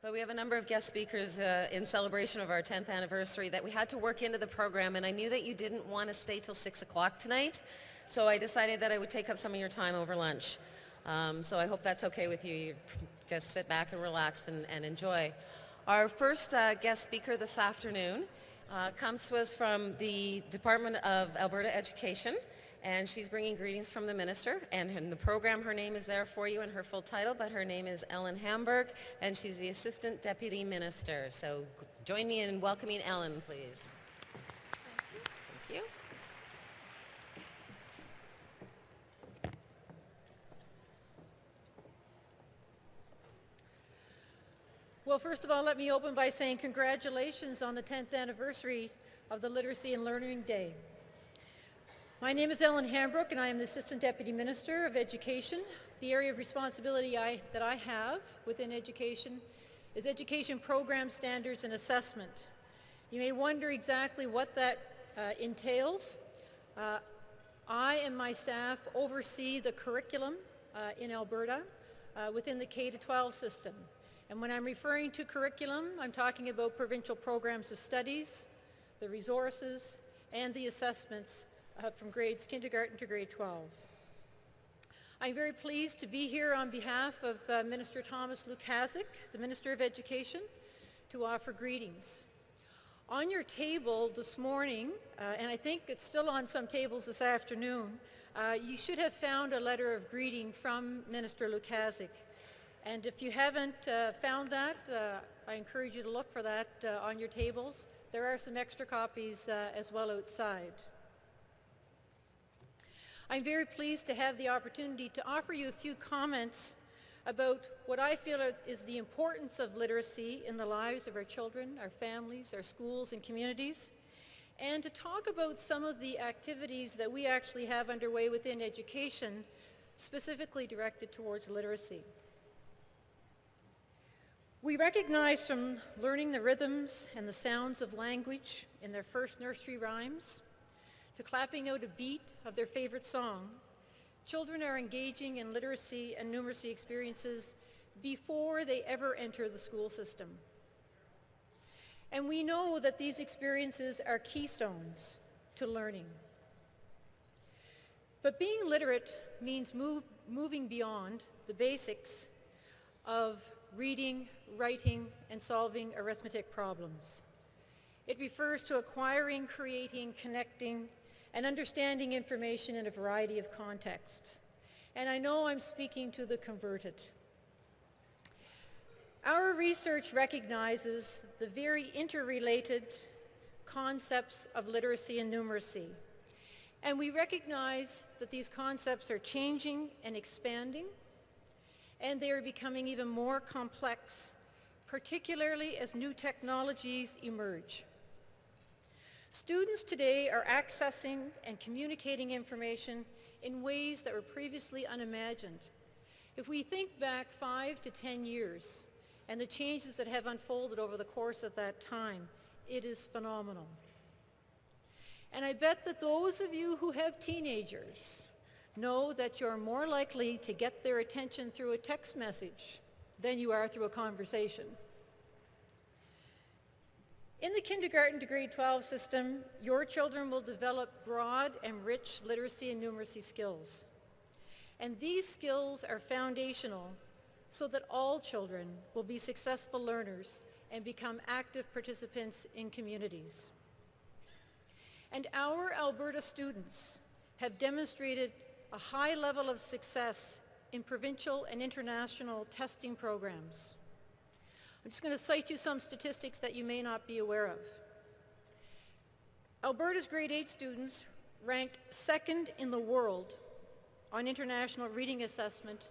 But we have a number of guest speakers in celebration of our 10th anniversary that we had to work into the program, and I knew that you didn't want to stay till 6 o'clock tonight, so I decided that I would take up some of your time over lunch. So I hope that's okay with you. You just sit back and relax and enjoy. Our first guest speaker this afternoon comes to us from the Department of Alberta Education, and she's bringing greetings from the minister. And in the program, her name is there for you in her full title, but her name is Ellen Hambrook, and she's the Assistant Deputy Minister. So join me in welcoming Ellen, please. Thank you. Well, first of all, let me open by saying congratulations on the 10th anniversary of the Literacy and Learning Day. My name is Ellen Hambrook, and I am the Assistant Deputy Minister of Education. The area of responsibility that I have within education is education program standards and assessment. You may wonder exactly what that entails. I and my staff oversee the curriculum in Alberta within the K-12 system. And when I'm referring to curriculum, I'm talking about provincial programs of studies, the resources, and the assessments from grades kindergarten to grade 12. I'm very pleased to be here on behalf of Minister Thomas Lukaszuk, the Minister of Education, to offer greetings. On your table this morning, and I think it's still on some tables this afternoon, you should have found a letter of greeting from Minister Lukaszuk. And if you haven't found that, I encourage you to look for that on your tables. There are some extra copies as well outside. I'm very pleased to have the opportunity to offer you a few comments about what I feel is the importance of literacy in the lives of our children, our families, our schools, and communities, and to talk about some of the activities that we actually have underway within education, specifically directed towards literacy. We recognize from learning the rhythms and the sounds of language in their first nursery rhymes to clapping out a beat of their favorite song, children are engaging in literacy and numeracy experiences before they ever enter the school system. And we know that these experiences are keystones to learning. But being literate means moving beyond the basics of reading, writing, and solving arithmetic problems. It refers to acquiring, creating, connecting, and understanding information in a variety of contexts. And I know I'm speaking to the converted. Our research recognizes the very interrelated concepts of literacy and numeracy. And we recognize that these concepts are changing and expanding, and they are becoming even more complex, particularly as new technologies emerge. Students today are accessing and communicating information in ways that were previously unimagined. If we think back 5 to 10 years and the changes that have unfolded over the course of that time, it is phenomenal. And I bet that those of you who have teenagers know that you're more likely to get their attention through a text message than you are through a conversation. In the kindergarten to grade 12 system, your children will develop broad and rich literacy and numeracy skills. And these skills are foundational so that all children will be successful learners and become active participants in communities. And our Alberta students have demonstrated a high level of success in provincial and international testing programs. I'm just going to cite you some statistics that you may not be aware of. Alberta's grade 8 students ranked second in the world on international reading assessment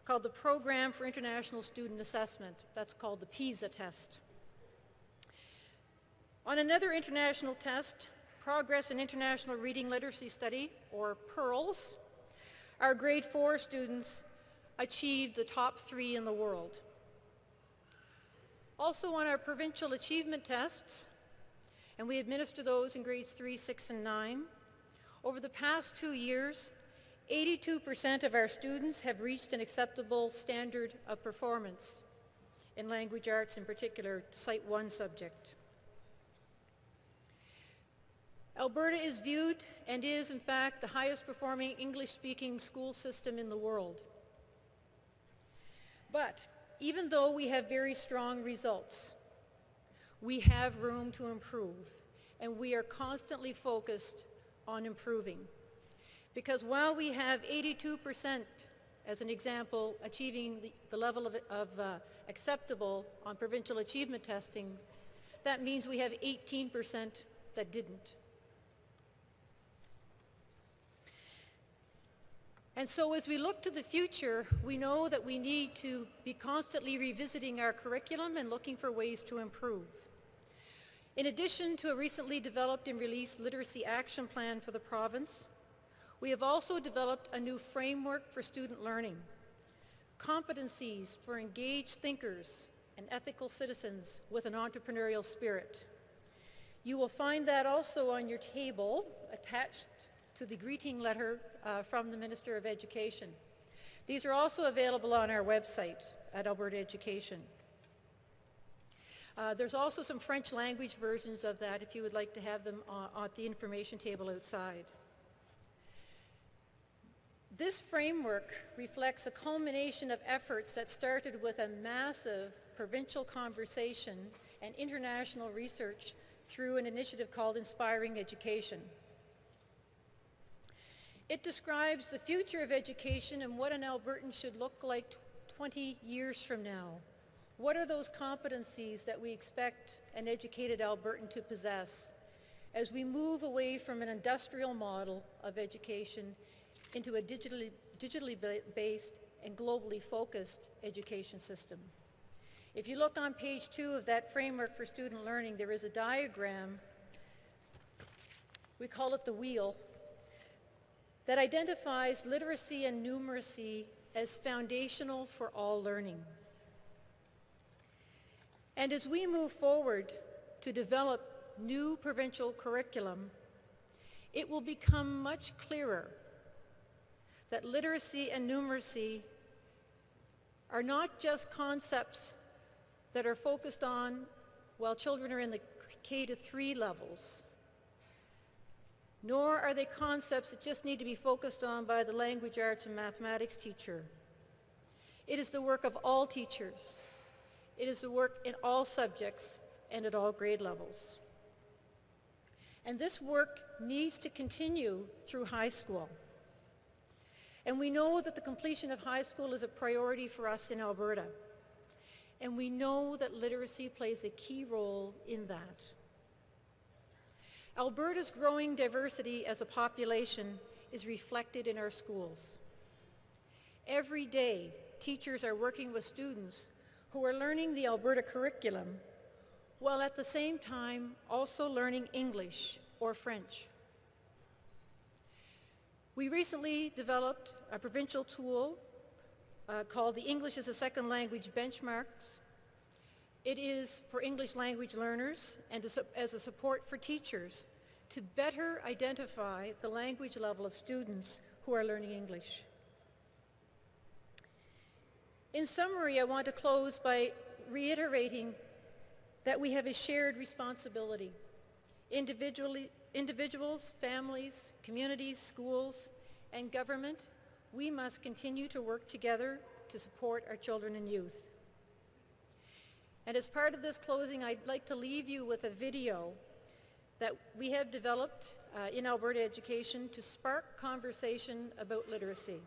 called the Program for International Student Assessment. That's called the PISA test. On another international test, Progress in International Reading Literacy Study, or PEARLS, our grade 4 students achieved the top 3 in the world. Also on our provincial achievement tests, and we administer those in grades 3, 6, and 9, over the past 2 years, 82% of our students have reached an acceptable standard of performance. in language arts, in particular, to cite one subject. Alberta is viewed and is, in fact, the highest performing English-speaking school system in the world. But even though we have very strong results, we have room to improve, and we are constantly focused on improving. Because while we have 82%, as an example, achieving the level of acceptable on provincial achievement testing, that means we have 18% that didn't. And so as we look to the future, we know that we need to be constantly revisiting our curriculum and looking for ways to improve. In addition to a recently developed and released literacy action plan for the province, we have also developed a new framework for student learning, competencies for engaged thinkers and ethical citizens with an entrepreneurial spirit. You will find that also on your table attached to the greeting letter from the Minister of Education. These are also available on our website at Alberta Education. There's also some French language versions of that if you would like to have them at the information table outside. This framework reflects a culmination of efforts that started with a massive provincial conversation and international research through an initiative called Inspiring Education. It describes the future of education and what an Albertan should look like 20 years from now. What are those competencies that we expect an educated Albertan to possess as we move away from an industrial model of education into a digitally based and globally focused education system? If you look on page 2 of that framework for student learning, there is a diagram, we call it the wheel, that identifies literacy and numeracy as foundational for all learning. And as we move forward to develop new provincial curriculum, it will become much clearer that literacy and numeracy are not just concepts that are focused on while children are in the K-3 levels, nor are they concepts that just need to be focused on by the language arts and mathematics teacher. It is the work of all teachers. It is the work in all subjects and at all grade levels. And this work needs to continue through high school. And we know that the completion of high school is a priority for us in Alberta. And we know that literacy plays a key role in that. Alberta's growing diversity as a population is reflected in our schools. Every day, teachers are working with students who are learning the Alberta curriculum while at the same time also learning English or French. We recently developed a provincial tool called the English as a Second Language Benchmarks. It is for English language learners and as a support for teachers to better identify the language level of students who are learning English. In summary, I want to close by reiterating that we have a shared responsibility. Individuals, families, communities, schools, and government, we must continue to work together to support our children and youth. And as part of this closing, I'd like to leave you with a video that we have developed in Alberta Education to spark conversation about literacy.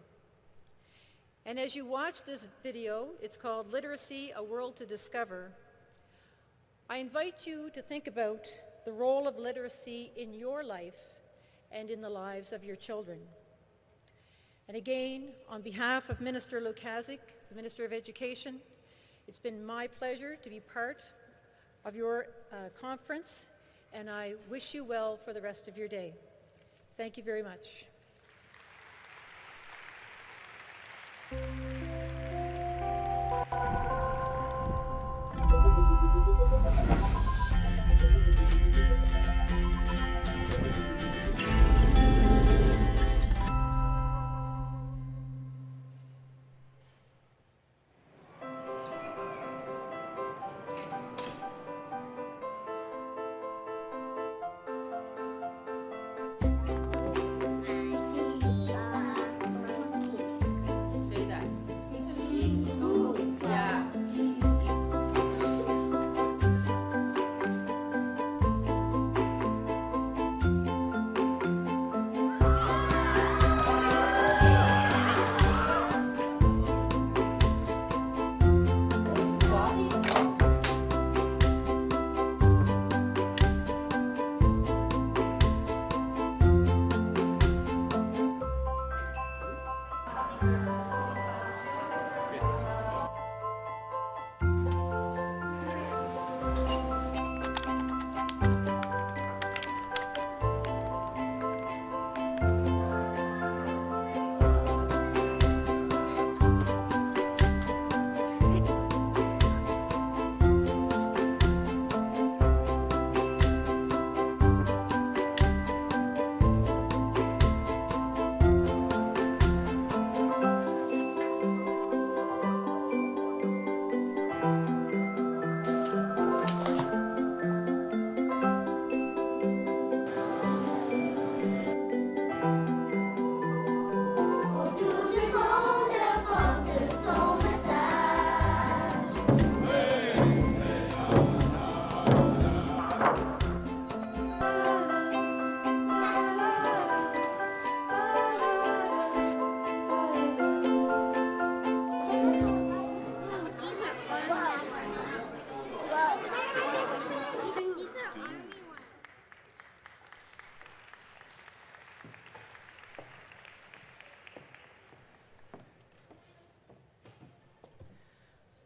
And as you watch this video, it's called Literacy, A World to Discover. I invite you to think about the role of literacy in your life and in the lives of your children. And again, on behalf of Minister Lukazik, the Minister of Education, it's been my pleasure to be part of your conference, and I wish you well for the rest of your day. Thank you very much.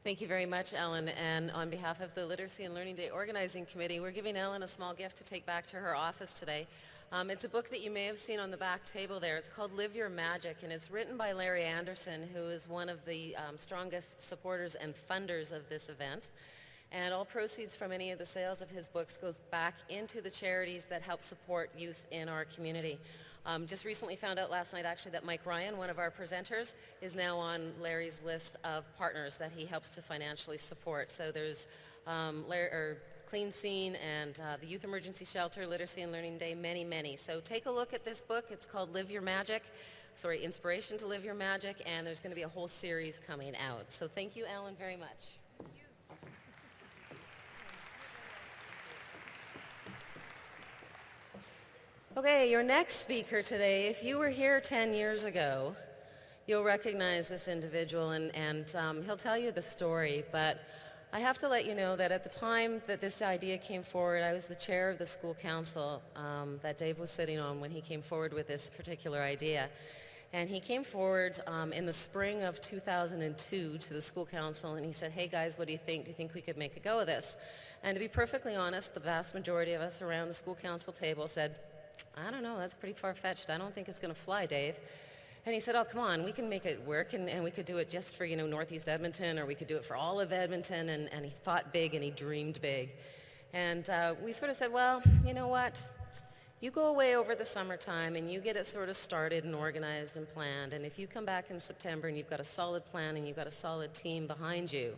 Thank you very much, Ellen. And on behalf of the Literacy and Learning Day Organizing Committee, we're giving Ellen a small gift to take back to her office today. It's a book that you may have seen on the back table there. It's called Live Your Magic, and it's written by Larry Anderson, who is one of the strongest supporters and funders of this event. And all proceeds from any of the sales of his books goes back into the charities that help support youth in our community. Just recently found out last night actually that Mike Ryan, one of our presenters, is now on Larry's list of partners that he helps to financially support. So there's Clean Scene and the Youth Emergency Shelter, Literacy and Learning Day, many, many. So take a look at this book. It's called Inspiration to Live Your Magic, and there's going to be a whole series coming out. So thank you, Ellen, very much. Okay, your next speaker today, if you were here 10 years ago, you'll recognize this individual, and he'll tell you the story, but I have to let you know that at the time that this idea came forward, I was the chair of the school council that Dave was sitting on when he came forward with this particular idea. And he came forward in the spring of 2002 to the school council, and he said, hey guys, what do you think? Do you think we could make a go of this? And to be perfectly honest, the vast majority of us around the school council table said, I don't know, that's pretty far-fetched. I don't think it's going to fly, Dave. And he said, oh, come on, we can make it work, and we could do it just for, Northeast Edmonton, or we could do it for all of Edmonton, and he thought big and he dreamed big. And we sort of said, well, you know what? You go away over the summertime and you get it sort of started and organized and planned, and if you come back in September and you've got a solid plan and you've got a solid team behind you,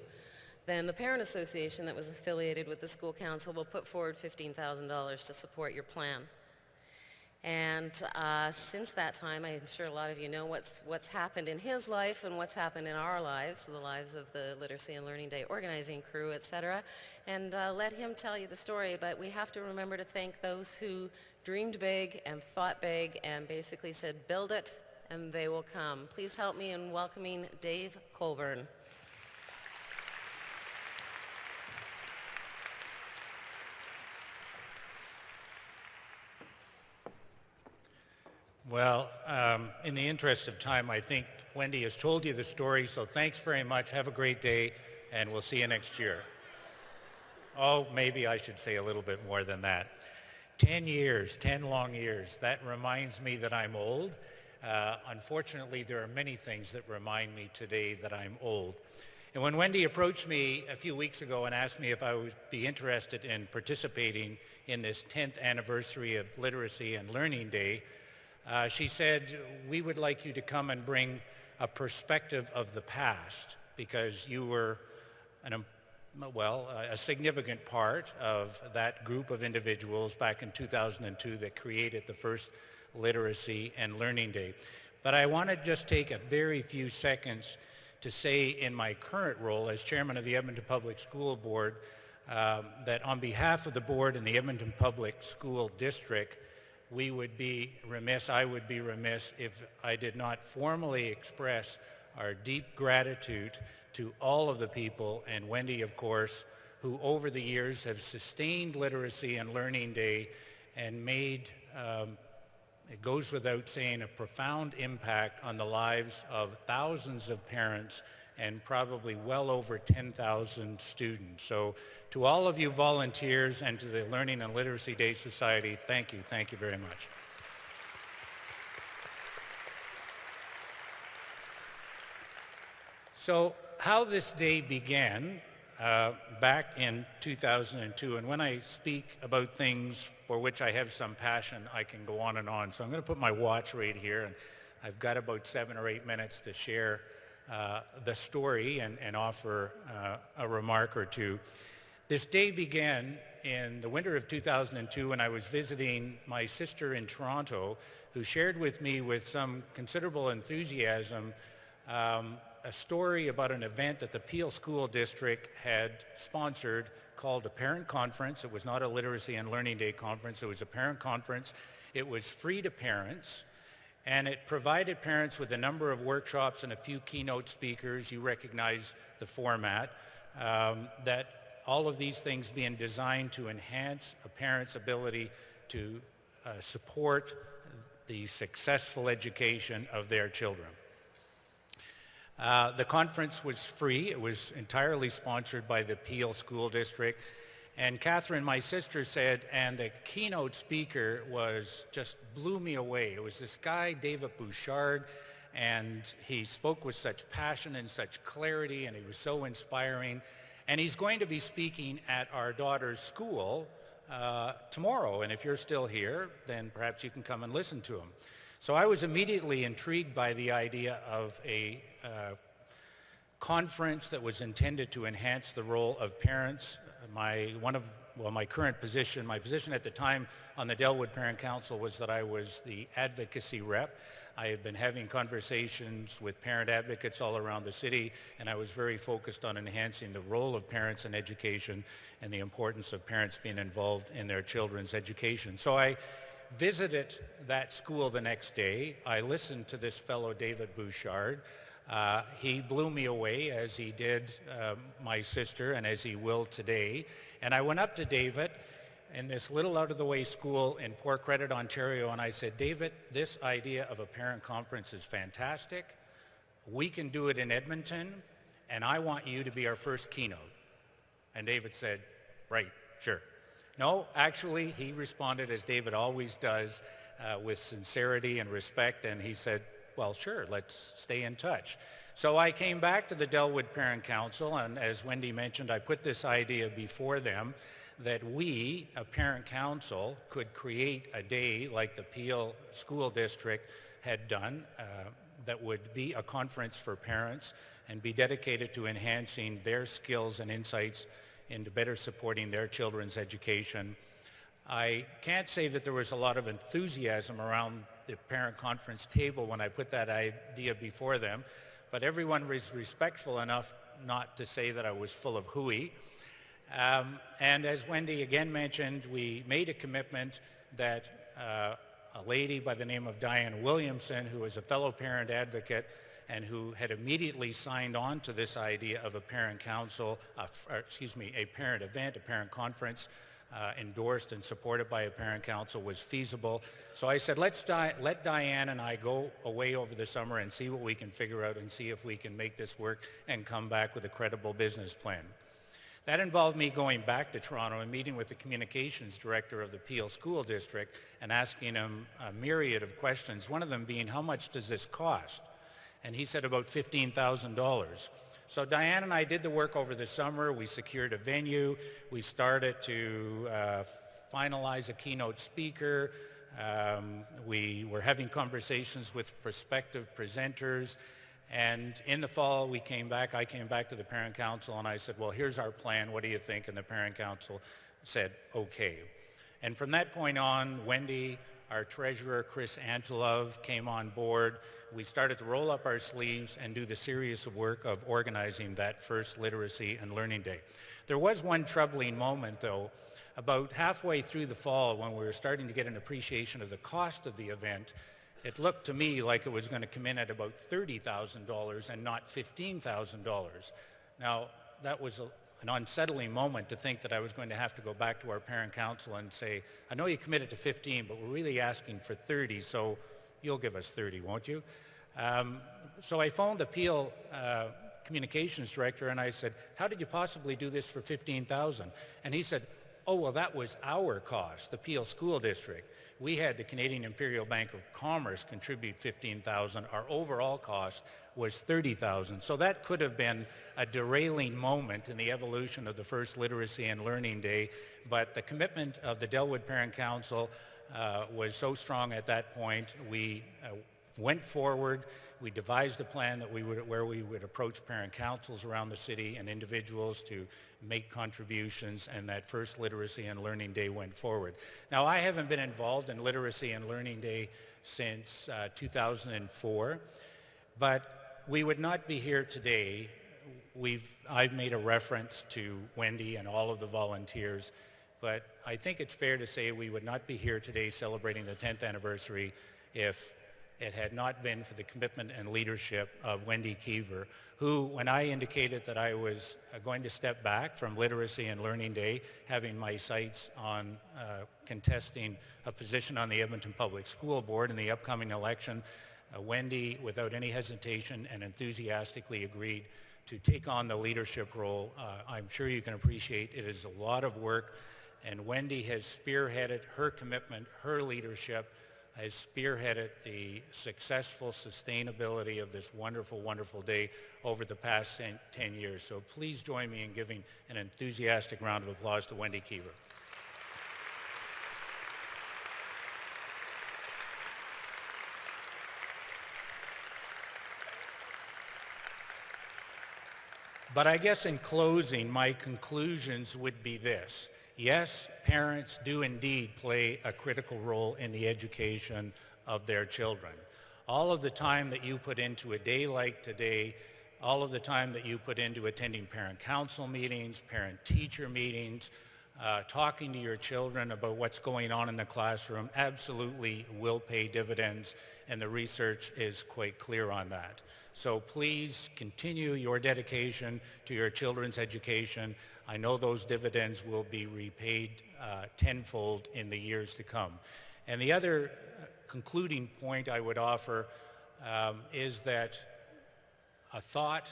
then the Parent Association that was affiliated with the school council will put forward $15,000 to support your plan. And since that time, I'm sure a lot of you know what's happened in his life and what's happened in our lives, the lives of the Literacy and Learning Day organizing crew, etc. And let him tell you the story. But we have to remember to thank those who dreamed big and thought big and basically said, build it and they will come. Please help me in welcoming Dave Colburn. Well, in the interest of time, I think Wendy has told you the story, so thanks very much. Have a great day, and we'll see you next year. Oh, maybe I should say a little bit more than that. 10 years, 10 long years. That reminds me that I'm old. Unfortunately, there are many things that remind me today that I'm old. And when Wendy approached me a few weeks ago and asked me if I would be interested in participating in this 10th anniversary of Literacy and Learning Day, she said, we would like you to come and bring a perspective of the past because you were a significant part of that group of individuals back in 2002 that created the first Literacy and Learning Day. But I want to just take a very few seconds to say in my current role as chairman of the Edmonton Public School Board that on behalf of the board and the Edmonton Public School District, I would be remiss if I did not formally express our deep gratitude to all of the people, and Wendy, of course, who over the years have sustained Literacy and Learning Day and made, it goes without saying, a profound impact on the lives of thousands of parents and probably well over 10,000 students. So to all of you volunteers and to the Learning and Literacy Day Society, thank you very much. So how this day began back in 2002, and when I speak about things for which I have some passion, I can go on and on. So I'm going to put my watch right here, and I've got about 7 or 8 minutes to share the story and offer a remark or two. This day began in the winter of 2002 when I was visiting my sister in Toronto, who shared with me with some considerable enthusiasm a story about an event that the Peel School District had sponsored called a parent conference. It was not a Literacy and Learning Day conference, it was a parent conference. It was free to parents, and it provided parents with a number of workshops and a few keynote speakers. You recognize the format, that all of these things being designed to enhance a parent's ability to support the successful education of their children. The conference was free. It was entirely sponsored by the Peel School District. And Catherine, my sister, said, and the keynote speaker just blew me away. It was this guy, David Bouchard, and he spoke with such passion and such clarity, and he was so inspiring. And he's going to be speaking at our daughter's school tomorrow. And if you're still here, then perhaps you can come and listen to him. So I was immediately intrigued by the idea of a conference that was intended to enhance the role of parents. My position at the time on the Delwood Parent Council was that I was the advocacy rep. I had been having conversations with parent advocates all around the city, and I was very focused on enhancing the role of parents in education and the importance of parents being involved in their children's education. So I visited that school the next day. I listened to this fellow, David Bouchard. He blew me away, as he did my sister and as he will today. And I went up to David in this little out-of-the-way school in Port Credit, Ontario, and I said, David, this idea of a parent conference is fantastic. We can do it in Edmonton, and I want you to be our first keynote. And David said, right, sure. No, actually, he responded, as David always does, with sincerity and respect, and he said, well, sure, let's stay in touch. So I came back to the Delwood Parent Council, and as Wendy mentioned, I put this idea before them that we, a parent council, could create a day like the Peel School District had done that would be a conference for parents and be dedicated to enhancing their skills and insights into better supporting their children's education. I can't say that there was a lot of enthusiasm around the parent conference table when I put that idea before them, but everyone was respectful enough not to say that I was full of hooey. And as Wendy again mentioned, we made a commitment that a lady by the name of Diane Williamson, who is a fellow parent advocate and who had immediately signed on to this idea of a parent council, a parent event, a parent conference, endorsed and supported by a parent council, was feasible. So I said, let Diane and I go away over the summer and see what we can figure out and see if we can make this work and come back with a credible business plan. That involved me going back to Toronto and meeting with the communications director of the Peel School District and asking him a myriad of questions, one of them being, how much does this cost? And he said about $15,000. So Diane and I did the work over the summer. We secured a venue. We started to finalize a keynote speaker. We were having conversations with prospective presenters. And in the fall, I came back to the Parent Council and I said, well, here's our plan. What do you think? And the Parent Council said, okay. And from that point on, Wendy, our treasurer, Chris Antilov, came on board. We started to roll up our sleeves and do the serious work of organizing that first Literacy and Learning Day. There was one troubling moment, though. About halfway through the fall, when we were starting to get an appreciation of the cost of the event, it looked to me like it was going to come in at about $30,000 and not $15,000. Now, that was an unsettling moment to think that I was going to have to go back to our parent council and say, I know you committed to 15, but we're really asking for 30, so you'll give us 30, won't you? So I phoned the Peel communications director and I said, how did you possibly do this for 15,000? And he said, oh, well, that was our cost, the Peel School District. We had the Canadian Imperial Bank of Commerce contribute 15,000. Our overall cost was 30,000. So that could have been a derailing moment in the evolution of the first Literacy and Learning Day. But the commitment of the Delwood Parent Council was so strong at that point. We went forward. We devised a plan that where we would approach parent councils around the city and individuals to make contributions, and that first Literacy and Learning Day went forward. Now, I haven't been involved in Literacy and Learning Day since 2004, but we would not be here today. I've made a reference to Wendy and all of the volunteers, but I think it's fair to say we would not be here today celebrating the 10th anniversary if it had not been for the commitment and leadership of Wendy Keiver, who, when I indicated that I was going to step back from Literacy and Learning Day, having my sights on contesting a position on the Edmonton Public School Board in the upcoming election, Wendy, without any hesitation and enthusiastically agreed to take on the leadership role. I'm sure you can appreciate it is a lot of work, and Wendy has spearheaded her commitment, her leadership, has spearheaded the successful sustainability of this wonderful, wonderful day over the past 10 years. So please join me in giving an enthusiastic round of applause to Wendy Keiver. But I guess in closing, my conclusions would be this. Yes, parents do indeed play a critical role in the education of their children. All of the time that you put into a day like today, all of the time that you put into attending parent council meetings, parent-teacher meetings, talking to your children about what's going on in the classroom absolutely will pay dividends, and the research is quite clear on that. So please continue your dedication to your children's education. I know those dividends will be repaid tenfold in the years to come. And the other concluding point I would offer is that a thought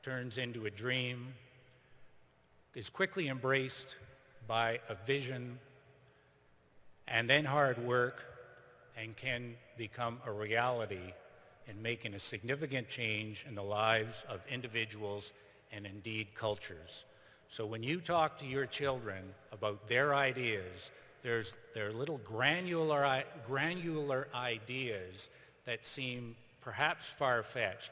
turns into a dream, is quickly embraced by a vision, and then hard work, and can become a reality in making a significant change in the lives of individuals and indeed cultures. So when you talk to your children about their ideas, there are little granular ideas that seem perhaps far-fetched.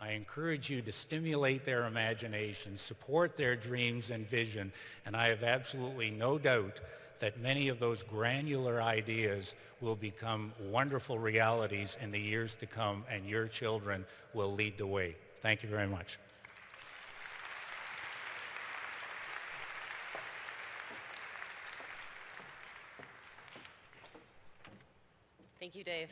I encourage you to stimulate their imagination, support their dreams and vision, and I have absolutely no doubt that many of those granular ideas will become wonderful realities in the years to come, and your children will lead the way. Thank you very much. Thank you, Dave.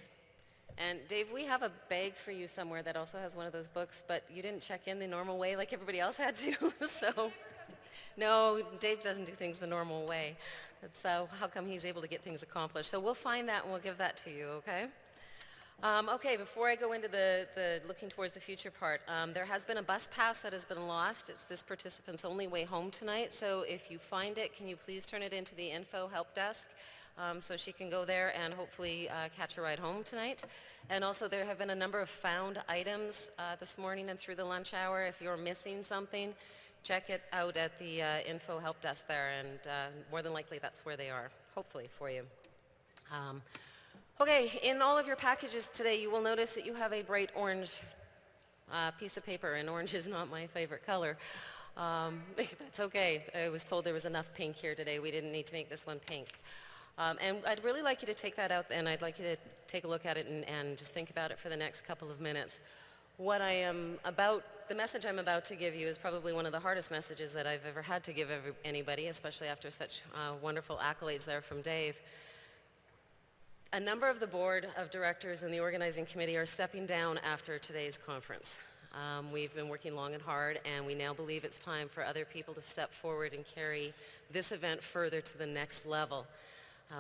And Dave, we have a bag for you somewhere that also has one of those books, but you didn't check in the normal way like everybody else had to, so no, Dave doesn't do things the normal way. So how come he's able to get things accomplished? So we'll find that and we'll give that to you, okay? Okay, before I go into the looking towards the future part, there has been a bus pass that has been lost. It's this participant's only way home tonight, so if you find it, can you please turn it into the info help desk so she can go there and hopefully catch a ride home tonight. And also there have been a number of found items this morning and through the lunch hour. If you're missing something, check it out at the info help desk there, and more than likely that's where they are, hopefully for you. Okay, in all of your packages today, you will notice that you have a bright orange piece of paper, and orange is not my favorite color. That's okay. I was told there was enough pink here today. We didn't need to make this one pink. And I'd really like you to take that out, and I'd like you to take a look at it and just think about it for the next couple of minutes. The message I'm about to give you is probably one of the hardest messages that I've ever had to give anybody, especially after such wonderful accolades there from Dave. A number of the board of directors and the organizing committee are stepping down after today's conference. We've been working long and hard, and we now believe it's time for other people to step forward and carry this event further to the next level.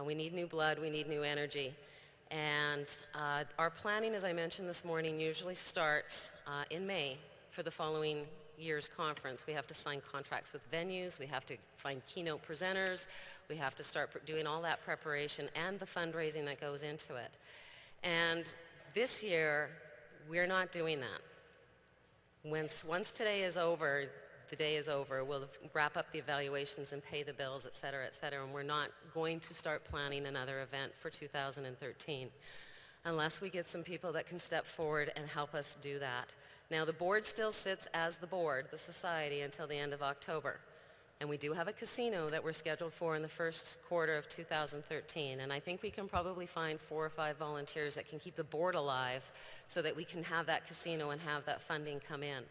We need new blood, we need new energy. And our planning, as I mentioned this morning, usually starts in May for the following year's conference. We have to sign contracts with venues, we have to find keynote presenters, we have to start doing all that preparation and the fundraising that goes into it. And this year, we're not doing that. Once today is over, the day is over. We'll wrap up the evaluations and pay the bills, et cetera, and we're not going to start planning another event for 2013 unless we get some people that can step forward and help us do that. Now, the board still sits as the board, the society, until the end of October. And we do have a casino that we're scheduled for in the first quarter of 2013. And I think we can probably find 4 or 5 volunteers that can keep the board alive so that we can have that casino and have that funding come in.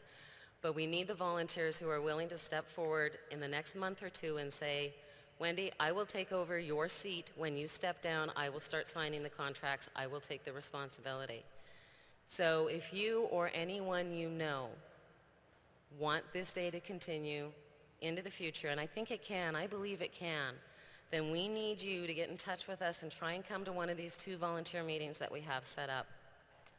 But we need the volunteers who are willing to step forward in the next month or two and say, Wendy, I will take over your seat. When you step down, I will start signing the contracts. I will take the responsibility. So if you or anyone you know want this day to continue into the future, and I think it can, I believe it can, then we need you to get in touch with us and try and come to one of these 2 volunteer meetings that we have set up.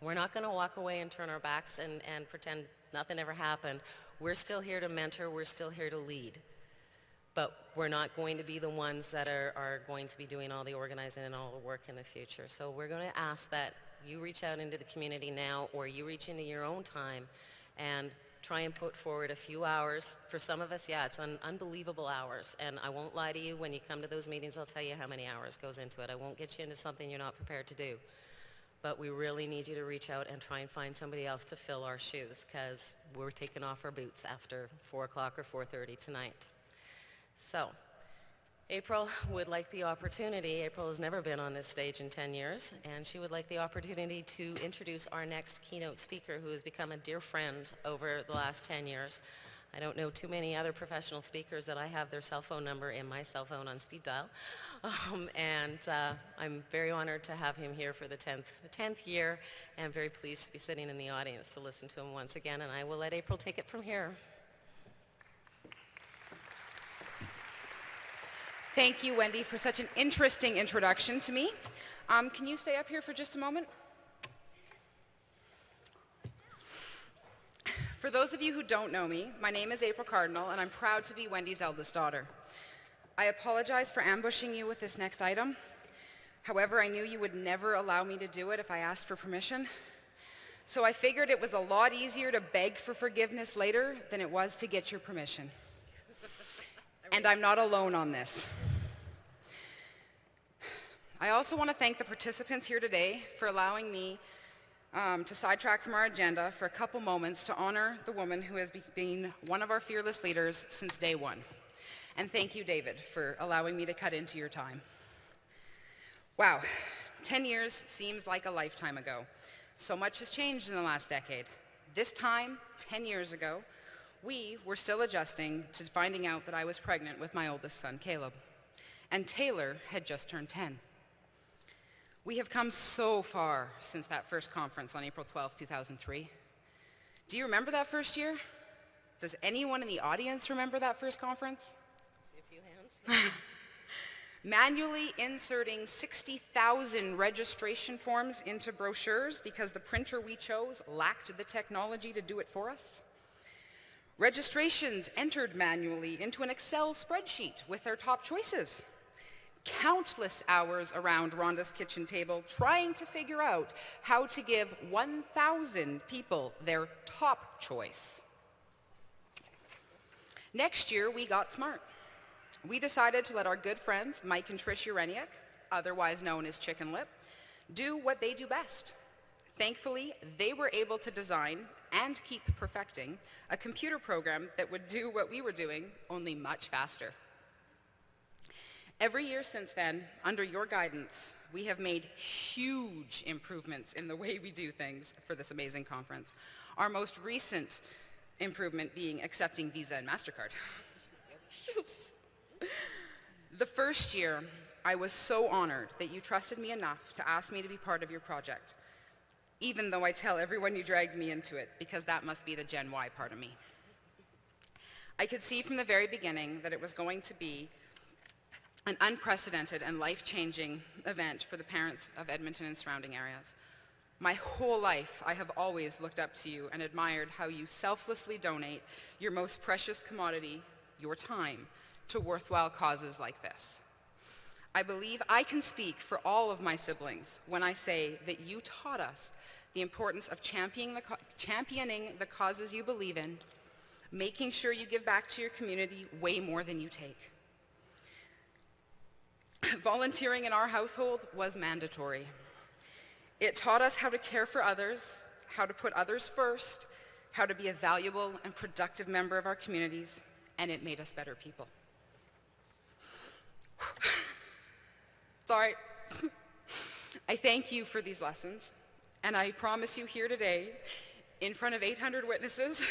We're not going to walk away and turn our backs and pretend nothing ever happened. We're still here to mentor. We're still here to lead. But we're not going to be the ones that are going to be doing all the organizing and all the work in the future. So we're going to ask that you reach out into the community now, or you reach into your own time and try and put forward a few hours. For some of us, yeah, it's unbelievable hours. And I won't lie to you, when you come to those meetings, I'll tell you how many hours goes into it. I won't get you into something you're not prepared to do. But we really need you to reach out and try and find somebody else to fill our shoes, because we're taking off our boots after 4 o'clock or 4:30 tonight. So, April would like the opportunity, April has never been on this stage in 10 years, and she would like the opportunity to introduce our next keynote speaker, who has become a dear friend over the last 10 years. I don't know too many other professional speakers that I have their cell phone number in my cell phone on speed dial. I'm very honored to have him here for the 10th year, and very pleased to be sitting in the audience to listen to him once again, and I will let April take it from here. Thank you, Wendy, for such an interesting introduction to me. Can you stay up here for just a moment? For those of you who don't know me, my name is April Cardinal, and I'm proud to be Wendy's eldest daughter. I apologize for ambushing you with this next item. However, I knew you would never allow me to do it if I asked for permission. So I figured it was a lot easier to beg for forgiveness later than it was to get your permission. And I'm not alone on this. I also want to thank the participants here today for allowing me to sidetrack from our agenda for a couple moments to honor the woman who has been one of our fearless leaders since day one. And thank you, David, for allowing me to cut into your time. Wow, 10 years seems like a lifetime ago. So much has changed in the last decade. This time, 10 years ago, we were still adjusting to finding out that I was pregnant with my oldest son, Caleb. And Taylor had just turned 10. We have come so far since that first conference on April 12, 2003. Do you remember that first year? Does anyone in the audience remember that first conference? See a few hands. Manually inserting 60,000 registration forms into brochures because the printer we chose lacked the technology to do it for us. Registrations entered manually into an Excel spreadsheet with their top choices. Countless hours around Rhonda's kitchen table trying to figure out how to give 1,000 people their top choice. Next year, we got smart. We decided to let our good friends, Mike and Trish Ureniak, otherwise known as Chicken Lip, do what they do best. Thankfully, they were able to design and keep perfecting a computer program that would do what we were doing, only much faster. Every year since then, under your guidance, we have made huge improvements in the way we do things for this amazing conference. Our most recent improvement being accepting Visa and MasterCard. The first year, I was so honored that you trusted me enough to ask me to be part of your project, even though I tell everyone you dragged me into it, because that must be the Gen Y part of me. I could see from the very beginning that it was going to be an unprecedented and life-changing event for the parents of Edmonton and surrounding areas. My whole life, I have always looked up to you and admired how you selflessly donate your most precious commodity, your time, to worthwhile causes like this. I believe I can speak for all of my siblings when I say that you taught us the importance of championing the causes you believe in, making sure you give back to your community way more than you take. Volunteering in our household was mandatory. It taught us how to care for others, how to put others first, how to be a valuable and productive member of our communities, and it made us better people. Sorry. I thank you for these lessons, and I promise you here today, in front of 800 witnesses,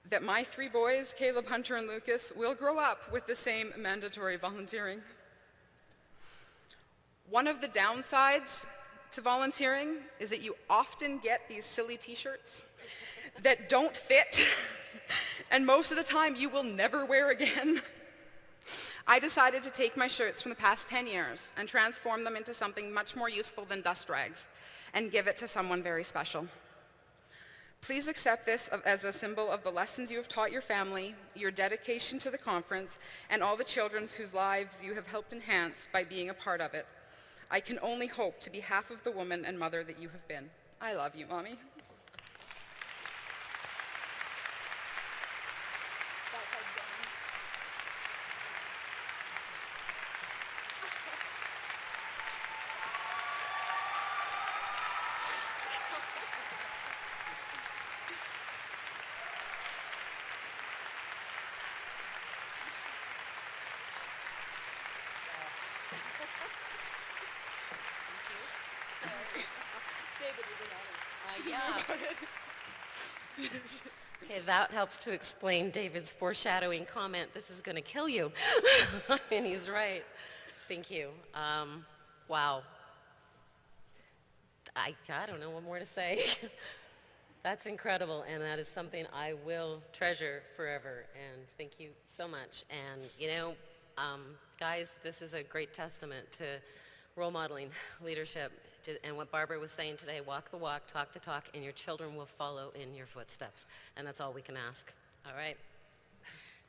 that my 3 boys, Caleb, Hunter, and Lucas, will grow up with the same mandatory volunteering. One of the downsides to volunteering is that you often get these silly t-shirts that don't fit, and most of the time you will never wear again. I decided to take my shirts from the past 10 years and transform them into something much more useful than dust rags and give it to someone very special. Please accept this as a symbol of the lessons you have taught your family, your dedication to the conference, and all the children whose lives you have helped enhance by being a part of it. I can only hope to be half of the woman and mother that you have been. I love you, Mommy. Okay, that helps to explain David's foreshadowing comment, "This is going to kill you." And he's right. Thank you. Wow. I don't know what more to say. That's incredible, and that is something I will treasure forever. And thank you so much. And, you know, guys, this is a great testament to role modeling, leadership, and what Barbara was saying today, walk the walk, talk the talk, and your children will follow in your footsteps. And that's all we can ask. All right.